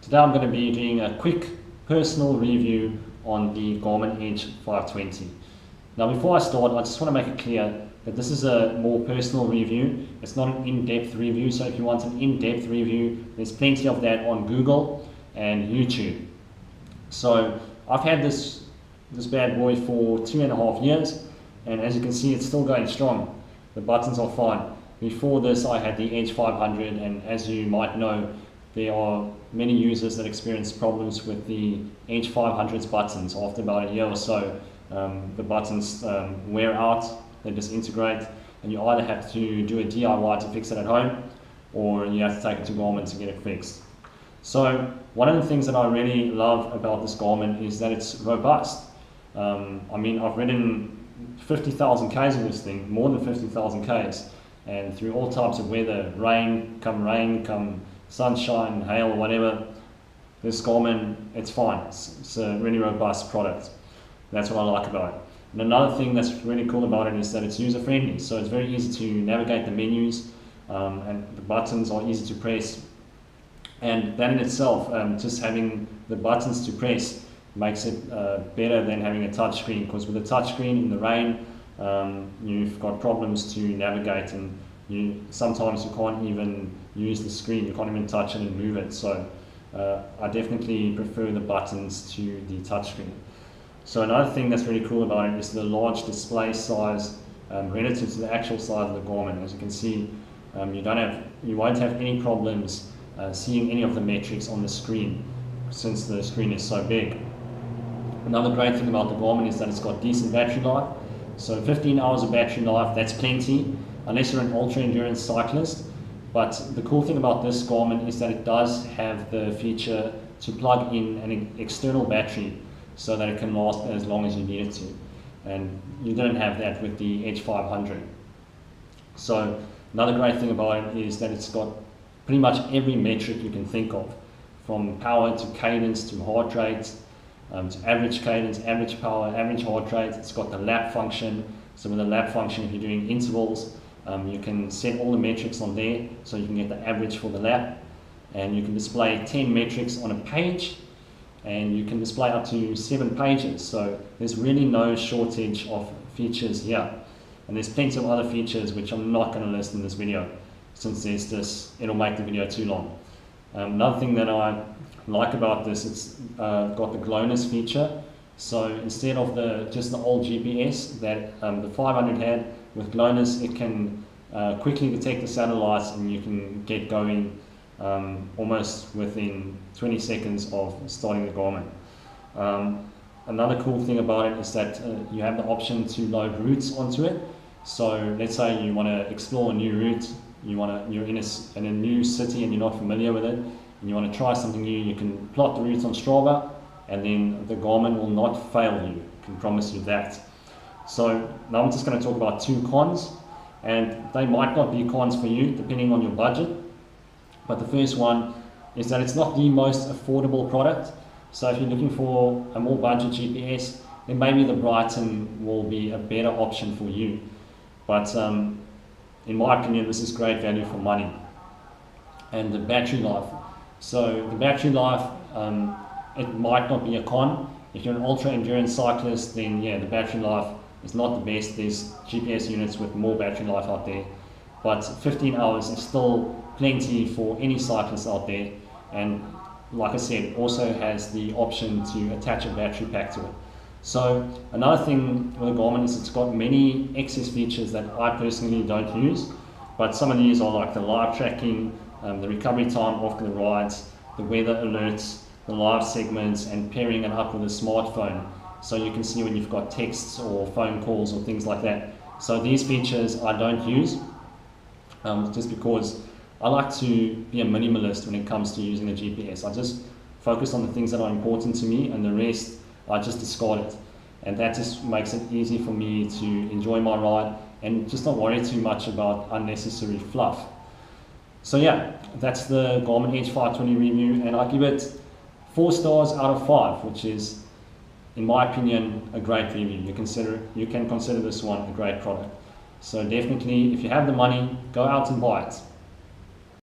Today I'm going to be doing a quick personal review on the Garmin Edge 520. Now before I start, I just want to make it clear that this is a more personal review. It's not an in-depth review, so if you want an in-depth review, there's plenty of that on Google and YouTube. So I've had this bad boy for 2.5 years, and as you can see, it's still going strong. The buttons are fine. Before this I had the Edge 500, and as you might know, there are many users that experience problems with the Edge 500's buttons. After about a year or so, the buttons wear out, they disintegrate, and you either have to do a DIY to fix it at home, or you have to take it to Garmin to get it fixed. So one of the things that I really love about this Garmin is that it's robust. I mean, I've ridden 50,000 Ks with this thing, more than 50,000 Ks, and through all types of weather, rain, come sunshine, hail, or whatever, this Garmin, it's fine. It's a really robust product. That's what I like about it. And another thing that's really cool about it is that it's user-friendly. So it's very easy to navigate the menus, and the buttons are easy to press. And that in itself, just having the buttons to press makes it better than having a touch screen, because with a touch screen in the rain, you've got problems to navigate, and sometimes you can't even use the screen, you can't even touch it and move it. So I definitely prefer the buttons to the touch screen. So another thing that's really cool about it is the large display size relative to the actual size of the Garmin. As you can see, you won't have any problems seeing any of the metrics on the screen, since the screen is so big. Another great thing about the Garmin is that it's got decent battery life. So 15 hours of battery life, that's plenty, unless you're an ultra-endurance cyclist. But the cool thing about this Garmin is that it does have the feature to plug in an external battery so that it can last as long as you need it to. And you didn't have that with the Edge 500. So another great thing about it is that it's got pretty much every metric you can think of, from power to cadence to heart rate, to average cadence, average power, average heart rate. It's got the lap function. So with the lap function, if you're doing intervals, you can set all the metrics on there so you can get the average for the lap, and you can display 10 metrics on a page, and you can display up to 7 pages. So there's really no shortage of features here, and there's plenty of other features which I'm not going to list in this video, since it'll make the video too long. Another thing that I like about this, it's got the glowness feature. So instead of just the old GPS that the 500 had, with glowness it can quickly detect the satellites, and you can get going almost within 20 seconds of starting the Garmin. Another cool thing about it is that you have the option to load routes onto it. So let's say you want to explore a new route, you're in a new city and you're not familiar with it, and you want to try something new, you can plot the route on Strava, and then the Garmin will not fail you, I can promise you that. So now I'm just going to talk about 2 cons, and they might not be cons for you depending on your budget. But the first one is that it's not the most affordable product. So if you're looking for a more budget GPS, then maybe the Brighton will be a better option for you. But in my opinion, this is great value for money. And the battery life. So the battery life, it might not be a con. If you're an ultra-endurance cyclist, then yeah, the battery life is not the best. There's GPS units with more battery life out there. But 15 hours is still plenty for any cyclist out there. And like I said, also has the option to attach a battery pack to it. So another thing with the Garmin is it's got many excess features that I personally don't use. But some of these are like the live tracking, the recovery time after the rides, the weather alerts, the live segments, and pairing it up with a smartphone, so you can see when you've got texts or phone calls or things like that. So these features I don't use, just because I like to be a minimalist when it comes to using a GPS. I just focus on the things that are important to me, and the rest I just discard it. And that just makes it easy for me to enjoy my ride and just not worry too much about unnecessary fluff. So yeah, that's the Garmin Edge 520 review, and I give it 4 stars out of 5, which is, in my opinion, a great review. You can consider this one a great product. So definitely, if you have the money, go out and buy it.